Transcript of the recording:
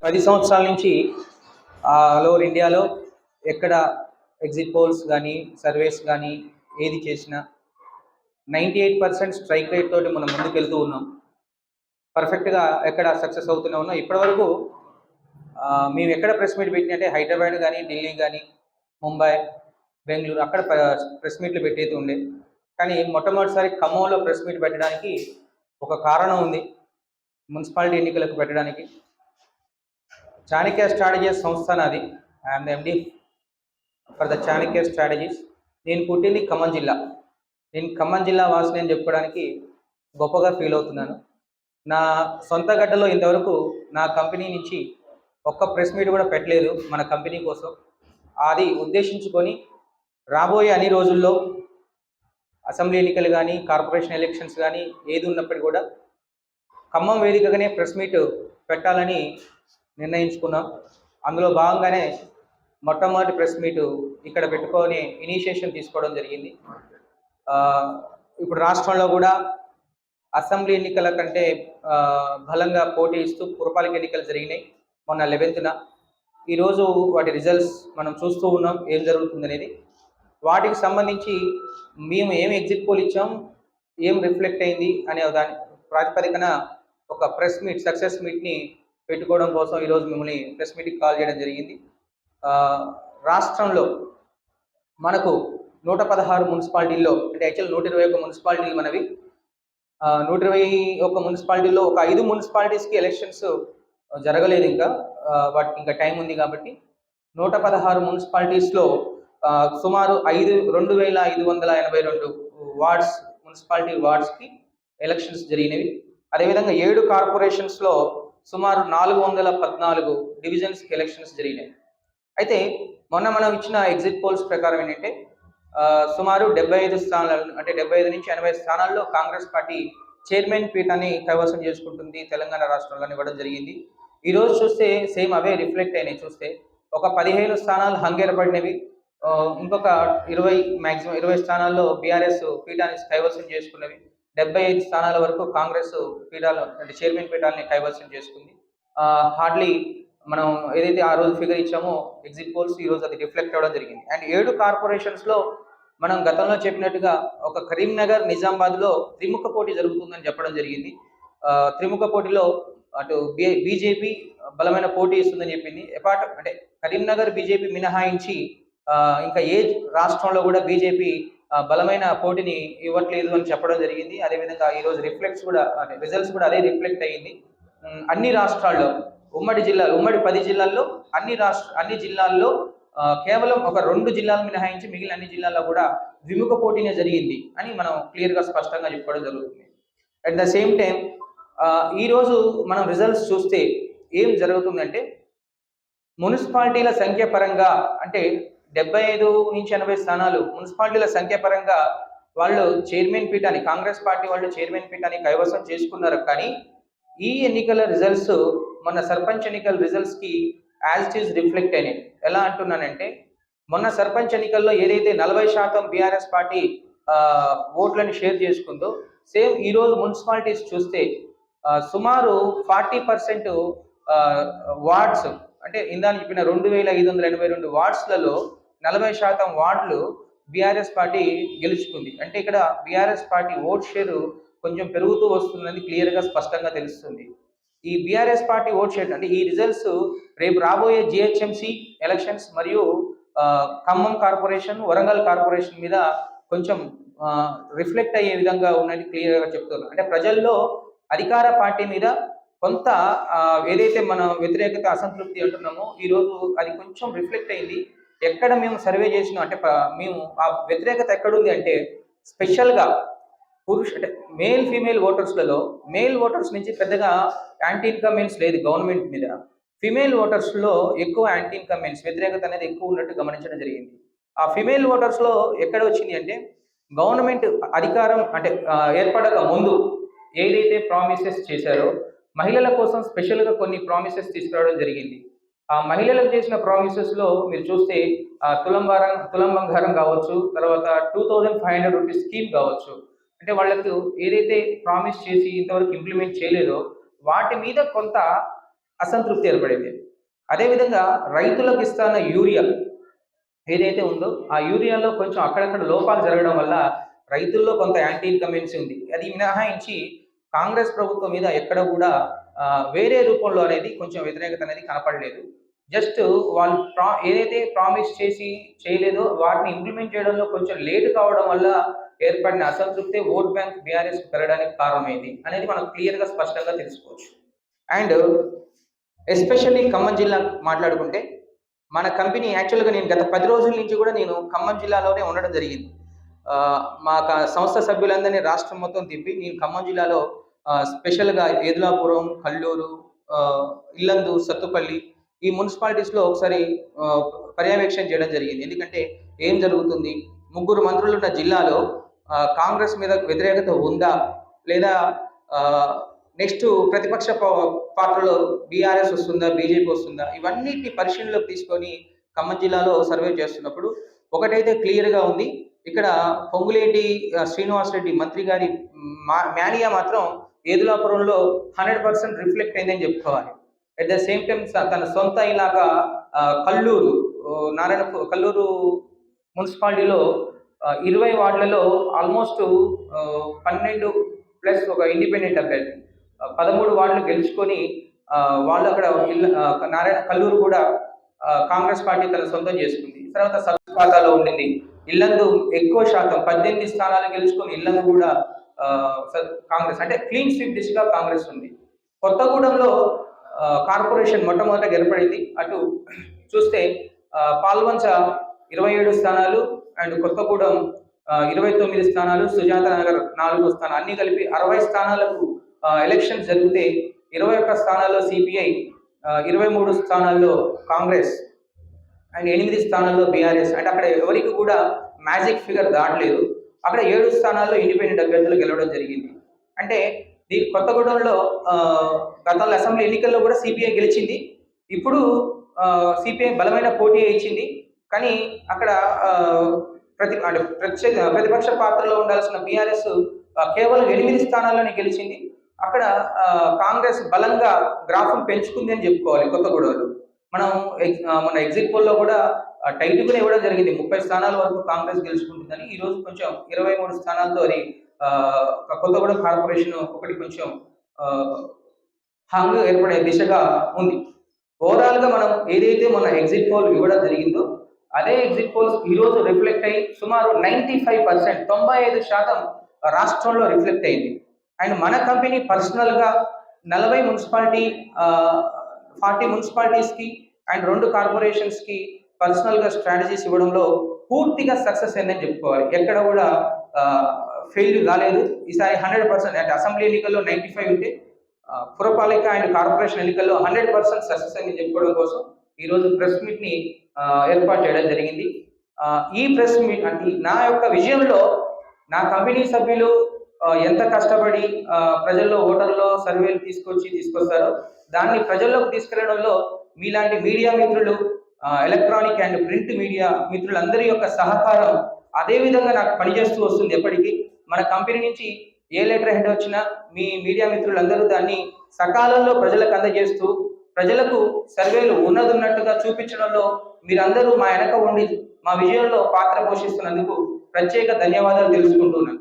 10 సంవత్సరాల నుంచి all over ఇండియాలో ఎక్కడ ఎగ్జిట్ పోల్స్ కానీ సర్వేస్ కానీ ఏది చేసినా 98% స్ట్రైక్ రేట్ తోటి మనం ముందుకెళ్తూ ఉన్నాం. పర్ఫెక్ట్గా ఎక్కడ సక్సెస్ అవుతూనే ఉన్నాం. ఇప్పటివరకు మేము ఎక్కడ ప్రెస్ మీట్ పెట్టినట్టే హైదరాబాద్ కానీ, ఢిల్లీ కానీ, ముంబై, బెంగళూరు అక్కడ ప్రెస్ మీట్లు పెట్టేది ఉండే. కానీ మొట్టమొదటిసారి ఖమ్మంలో ప్రెస్ మీట్ పెట్టడానికి ఒక కారణం ఉంది. మున్సిపాలిటీ ఎన్నికలకు పెట్టడానికి చాణక్య స్ట్రాటజీస్ సంస్థ నాది. I'm the MD for the Chanakya strategies. నేను పుట్టింది ఖమ్మం జిల్లా. నేను ఖమ్మం జిల్లా వాసిని అని చెప్పుకోవడానికి గొప్పగా ఫీల్ అవుతున్నాను. నా సొంత గడ్డలో ఇంతవరకు నా కంపెనీ నుంచి ఒక్క ప్రెస్ మీట్ కూడా పెట్టలేదు మన కంపెనీ కోసం. అది ఉద్దేశించుకొని రాబోయే అన్ని రోజుల్లో అసెంబ్లీ ఎన్నికలు కానీ, కార్పొరేషన్ ఎలక్షన్స్ కానీ ఏది ఉన్నప్పటికీ కూడా ఖమ్మం వేదికగానే ప్రెస్ మీట్ పెట్టాలని నిర్ణయించుకున్నాం. అందులో భాగంగానే మొట్టమొదటి ప్రెస్ మీటు ఇక్కడ పెట్టుకొని ఇనిషియేషన్ తీసుకోవడం జరిగింది. ఇప్పుడు రాష్ట్రంలో కూడా అసెంబ్లీ ఎన్నికల కంటే బలంగా పోటీ ఇస్తూ పురపాలిక ఎన్నికలు జరిగినాయి మొన్న 11న. ఈరోజు వాటి రిజల్ట్స్ మనం చూస్తూ ఉన్నాం ఏం జరుగుతుందనేది. వాటికి సంబంధించి మేము ఏం ఎగ్జిట్ పోల్ ఇచ్చాం, ఏం రిఫ్లెక్ట్ అయింది అనే దాని ప్రాతిపదికన ఒక ప్రెస్ మీట్, సక్సెస్ మీట్ని పెట్టుకోవడం కోసం ఈరోజు మిమ్మల్ని ప్రెస్ మీట్కి కాల్ చేయడం జరిగింది. రాష్ట్రంలో మనకు 116 మున్సిపాలిటీల్లో, అంటే యాక్చువల్ 121 మున్సిపాలిటీలు మనవి. 121 మున్సిపాలిటీల్లో ఒక 5 మున్సిపాలిటీస్కి ఎలక్షన్స్ జరగలేదు ఇంకా, వాటికి ఇంకా టైం ఉంది కాబట్టి 116 మున్సిపాలిటీస్లో సుమారు 2582 వార్డ్స్, మున్సిపాలిటీ వార్డ్స్కి ఎలక్షన్స్ జరిగినవి. అదేవిధంగా 7 కార్పొరేషన్స్లో సుమారు 414 డివిజన్స్కి ఎలక్షన్స్ జరిగినాయి. అయితే మొన్న మనం ఇచ్చిన ఎగ్జిట్ పోల్స్ ప్రకారం ఏంటంటే సుమారు 75 స్థానాలు, అంటే 75 నుంచి 80 స్థానాల్లో కాంగ్రెస్ పార్టీ చైర్మన్ పీఠాన్ని కైవసం చేసుకుంటుంది తెలంగాణ రాష్ట్రంలో ఇవ్వడం జరిగింది. ఈరోజు చూస్తే సేమ్ అవే రిఫ్లెక్ట్ అయినాయి. చూస్తే ఒక 15 స్థానాలు హంగేరపడినవి, ఇంకొక 20 స్థానాల్లో బీఆర్ఎస్ పీఠాన్ని కైవసం చేసుకున్నవి, 75 స్థానాల వరకు కాంగ్రెస్ పీఠాలు, అంటే చైర్మన్ పీఠాలని కైవసం చేసుకుంది. హార్డ్లీ మనం ఏదైతే ఆ రోజు ఫిగర్ ఇచ్చామో ఎగ్జిట్ పోల్స్ ఈరోజు అది రిఫ్లెక్ట్ అవ్వడం జరిగింది. అండ్ 7 కార్పొరేషన్స్లో మనం గతంలో చెప్పినట్టుగా ఒక కరీంనగర్, నిజామాబాద్లో త్రిముఖ పోటీ జరుగుతుందని చెప్పడం జరిగింది. త్రిముఖ పోటీలో అటు బీజేపీ బలమైన పోటీ ఇస్తుందని చెప్పింది. అంటే కరీంనగర్ బీజేపీ మినహాయించి ఇంకా ఏ రాష్ట్రంలో కూడా బీజేపీ బలమైన పోటీని ఇవ్వట్లేదు అని చెప్పడం జరిగింది. అదేవిధంగా ఈరోజు రిఫ్లెక్ట్స్ కూడా, అంటే రిజల్ట్స్ కూడా అదే రిఫ్లెక్ట్ అయ్యింది. అన్ని రాష్ట్రాల్లో, ఉమ్మడి 10 జిల్లాల్లో అన్ని జిల్లాల్లో కేవలం ఒక 2 జిల్లాలు మినహాయించి మిగిలిన అన్ని జిల్లాల్లో కూడా ద్విముఖ పోటీనే జరిగింది అని మనం క్లియర్గా స్పష్టంగా చెప్పుకోవడం జరుగుతుంది. అట్ ద సేమ్ టైం ఈరోజు మనం రిజల్ట్స్ చూస్తే ఏం జరుగుతుందంటే మున్సిపాలిటీల సంఖ్య పరంగా, అంటే 75 నుంచి 80 స్థానాలు మున్సిపాలిటీల సంఖ్య పరంగా వాళ్ళు చైర్మన్ పీఠాన్ని, కాంగ్రెస్ పార్టీ వాళ్ళు చైర్మన్ పీఠాన్ని కైవసం చేసుకున్నారు. కానీ ఈ ఎన్నికల రిజల్ట్స్ మొన్న సర్పంచ్ ఎన్నికల రిజల్ట్స్కి యాజ్ ఇట్ ఈజ్ రిఫ్లెక్ట్ అయినాయి. ఎలా అంటున్నానంటే మొన్న సర్పంచ్ ఎన్నికల్లో ఏదైతే 40% బీఆర్ఎస్ పార్టీ ఓట్లను షేర్ చేసుకుందో, సేమ్ ఈరోజు మున్సిపాలిటీస్ చూస్తే సుమారు 40% వార్డ్స్, అంటే ఇందాక చెప్పిన 2582 వార్డ్స్లలో 40% వార్డులు బీఆర్ఎస్ పార్టీ గెలుచుకుంది. అంటే ఇక్కడ బీఆర్ఎస్ పార్టీ ఓట్ షేరు కొంచెం పెరుగుతూ వస్తుందని క్లియర్గా స్పష్టంగా తెలుస్తుంది. ఈ బీఆర్ఎస్ పార్టీ ఓట్ షేర్, అంటే ఈ రిజల్ట్స్ రేపు రాబోయే జిహెచ్ఎంసీ ఎలక్షన్స్ మరియు ఖమ్మం కార్పొరేషన్, వరంగల్ కార్పొరేషన్ మీద కొంచెం రిఫ్లెక్ట్ అయ్యే విధంగా ఉన్నది క్లియర్గా చెప్తున్నారు. అంటే ప్రజల్లో అధికార పార్టీ మీద కొంత ఏదైతే మన వ్యతిరేకత, అసంతృప్తి అంటున్నామో ఈరోజు అది కొంచెం రిఫ్లెక్ట్ అయింది. ఎక్కడ మేము సర్వే చేసినాం అంటే మేము ఆ వ్యతిరేకత ఎక్కడుంది అంటే స్పెషల్గా అంటే మేల్ ఫీమేల్ ఓటర్స్లలో మేల్ ఓటర్స్ నుంచి పెద్దగా యాంటీ ఇన్కంబెన్స్ లేదు గవర్నమెంట్ మీద. ఫిమేల్ ఓటర్స్లో ఎక్కువ యాంటీ ఇన్కంబెన్స్, వ్యతిరేకత అనేది ఎక్కువ ఉన్నట్టు గమనించడం జరిగింది. ఆ ఫిమేల్ ఓటర్స్లో ఎక్కడ వచ్చింది అంటే గవర్నమెంట్ అధికారం అంటే ఏర్పడక ముందు ఏదైతే ప్రామిసెస్ చేశారో మహిళల కోసం స్పెషల్గా కొన్ని ప్రామిసెస్ తీసుకురావడం జరిగింది. ఆ మహిళలకు చేసిన ప్రామిసెస్లో మీరు చూస్తే తులం బంగారం కావచ్చు, తర్వాత 2500 రూపీస్ స్కీమ్ కావచ్చు, అంటే వాళ్ళకు ఏదైతే ప్రామిస్ చేసి ఇంతవరకు ఇంప్లిమెంట్ చేయలేదో వాటి మీద కొంత అసంతృప్తి ఏర్పడింది. అదేవిధంగా రైతులకు ఇస్తున్న యూరియా ఏదైతే ఉందో ఆ యూరియాలో కొంచెం అక్కడక్కడ లోపాలు జరగడం వల్ల రైతుల్లో కొంత యాంటీ ఇన్కంబెన్సీ ఉంది. అది మినహాయించి కాంగ్రెస్ ప్రభుత్వం మీద ఎక్కడ కూడా వేరే రూపంలో అనేది కొంచెం వ్యతిరేకత అనేది కనపడలేదు. జస్ట్ వాళ్ళు ఏదైతే ప్రామిస్ చేసి చేయలేదో వాటిని ఇంప్లిమెంట్ చేయడంలో కొంచెం లేట్ కావడం వల్ల ఏర్పడిన అసంతృప్తి ఓట్ బ్యాంక్ బీఆర్ఎస్ పెరగడానికి కారణమైంది అనేది మనం క్లియర్‌గా స్పష్టంగా తెలుసుకోవచ్చు. అండ్ ఎస్పెషల్లీ ఖమ్మం జిల్లా మాట్లాడుకుంటే మన కంపెనీ యాక్చువల్‌గా నేను గత 10 రోజుల నుంచి కూడా నేను ఖమ్మం జిల్లాలోనే ఉండడం జరిగింది. మా సంస్థ సభ్యులందరినీ రాష్ట్రం మొత్తం తిప్పి నేను ఖమ్మం జిల్లాలో స్పెషల్‌గా ఏదులాపురం, కల్లూరు, ఇల్లందు, సత్తుపల్లి ఈ మున్సిపాలిటీస్‌లో ఒకసారి పర్యవేక్షణ చేయడం జరిగింది. ఎందుకంటే ఏం జరుగుతుంది? ముగ్గురు మంత్రులున్న జిల్లాలో కాంగ్రెస్ మీద వ్యతిరేకత ఉందా? లేదా నెక్స్ట్ ప్రతిపక్ష పాత్రలో బీఆర్ఎస్ వస్తుందా? బీజేపీ వస్తుందా? ఇవన్నిటిని పరిశీలనలోకి తీసుకొని ఖమ్మం జిల్లాలో సర్వే చేస్తున్నప్పుడు ఒకటైతే క్లియర్‌గా ఉంది. ఇక్కడ పొంగులేటి శ్రీనివాసరెడ్డి మంత్రి గారి మేనియా మాత్రం ఏదులాపురంలో 100% రిఫ్లెక్ట్ అయిందని చెప్పుకోవాలి. అట్ ద సేమ్ టైమ్ తన సొంత ఇలాగా కల్లూరు కల్లూరు మున్సిపాలిటీలో 20 వార్డులలో ఆల్మోస్ట్ 12 ప్లస్ ఒక ఇండిపెండెంట్ అభ్యర్థి 13 వార్డులు గెలుచుకొని వాళ్ళు అక్కడ కల్లూరు కూడా కాంగ్రెస్ పార్టీ తన సొంతం చేసుకుంది. తర్వాత ఖాతాలో ఉండింది. ఇల్లందు ఎక్కువ శాతం 18 స్థానాలు గెలుచుకొని ఇల్లందు కూడా కాంగ్రెస్ అంటే క్లీన్ స్వీప్ దిశగా కాంగ్రెస్ ఉంది. కొత్తగూడెంలో కార్పొరేషన్ మొట్టమొదట ఏర్పడింది. అటు చూస్తే పాల్వంచ 27 స్థానాలు అండ్ కొత్తగూడెం 29 స్థానాలు, సుజాత నగర్ 4 స్థానాలు అన్ని కలిపి 60 స్థానాలకు ఎలక్షన్స్ జరిగితే 21 స్థానాల్లో సిపిఐ, 23 స్థానాల్లో కాంగ్రెస్ అండ్ 8 స్థానాల్లో బీఆర్ఎస్. అంటే అక్కడ ఎవరికి కూడా మ్యాజిక్ ఫిగర్ దాటలేదు. అక్కడ 7 స్థానాల్లో ఇండిపెండెంట్ అభ్యర్థులు గెలవడం జరిగింది. అంటే కొత్తగూడెంలో గతంలో అసెంబ్లీ ఎన్నికల్లో కూడా సిపిఐ గెలిచింది. ఇప్పుడు సిపిఐ బలమైన పోటీ ఇచ్చింది. కానీ అక్కడ ప్రతిపక్ష పాత్రలో ఉండాల్సిన బీఆర్ఎస్ కేవలం 8 స్థానాల్లోనే గెలిచింది. అక్కడ కాంగ్రెస్ బలంగా గ్రాఫ్ను పెంచుకుంది అని చెప్పుకోవాలి కొత్తగూడెంలో. మనం మన ఎగ్జిట్ పోల్లో కూడా టైట్ కూడా ఇవ్వడం జరిగింది. 30 స్థానాల వరకు కాంగ్రెస్ గెలుచుకుంటుందని. ఈరోజు కొంచెం 23 స్థానాలతో అది కొత్తగూడెం కార్పొరేషన్ ఒకటి కొంచెం హంగ్ ఏర్పడే దిశగా ఉంది. ఓవరాల్గా మనం ఏదైతే మన ఎగ్జిట్ పోల్ ఇవ్వడం జరిగిందో అదే ఎగ్జిట్ పోల్స్ ఈరోజు రిఫ్లెక్ట్ అయ్యి సుమారు 95% 95% రాష్ట్రంలో రిఫ్లెక్ట్ అయింది. అండ్ మన కంపెనీ పర్సనల్గా 40 మున్సిపాలిటీ 40 మున్సిపాలిటీస్కి అండ్ 2 కార్పొరేషన్స్కి పర్సనల్గా స్ట్రాటజీస్ ఇవ్వడంలో పూర్తిగా సక్సెస్ అయిందని చెప్పుకోవాలి. ఎక్కడ కూడా ఫెయిల్ కాలేదు. ఈసారి 100% అంటే అసెంబ్లీ ఎన్నికల్లో 95 ఉంటే పురపాలిక అండ్ కార్పొరేషన్ ఎన్నికల్లో 100% సక్సెస్ అని చెప్పుకోవడం కోసం ఈరోజు ప్రెస్ మీట్ని ఏర్పాటు చేయడం జరిగింది. ఈ ప్రెస్ మీట్ అంటే నా యొక్క విజయంలో నా కంపెనీ సభ్యులు ఎంత కష్టపడి ప్రజల్లో ఓటర్లో సర్వేలు తీసుకొస్తారో దాన్ని ప్రజల్లోకి తీసుకెళ్లడంలో మీలాంటి మీడియా మిత్రులు, ఎలక్ట్రానిక్ అండ్ ప్రింట్ మీడియా మిత్రులందరి యొక్క సహకారం అదే విధంగా నాకు పనిచేస్తూ వస్తుంది. ఎప్పటికీ మన కంపెనీ నుంచి ఏ లెటర్ హెడ్ వచ్చినా మీ మీడియా మిత్రులందరూ దాన్ని సకాలంలో ప్రజలకు అందజేస్తూ ప్రజలకు సర్వేలు ఉన్నట్టుగా చూపించడంలో మీరందరూ మా వెనక ఉండి మా విజయంలో పాత్ర పోషిస్తున్నందుకు ప్రత్యేక ధన్యవాదాలు తెలుసుకుంటున్నాను.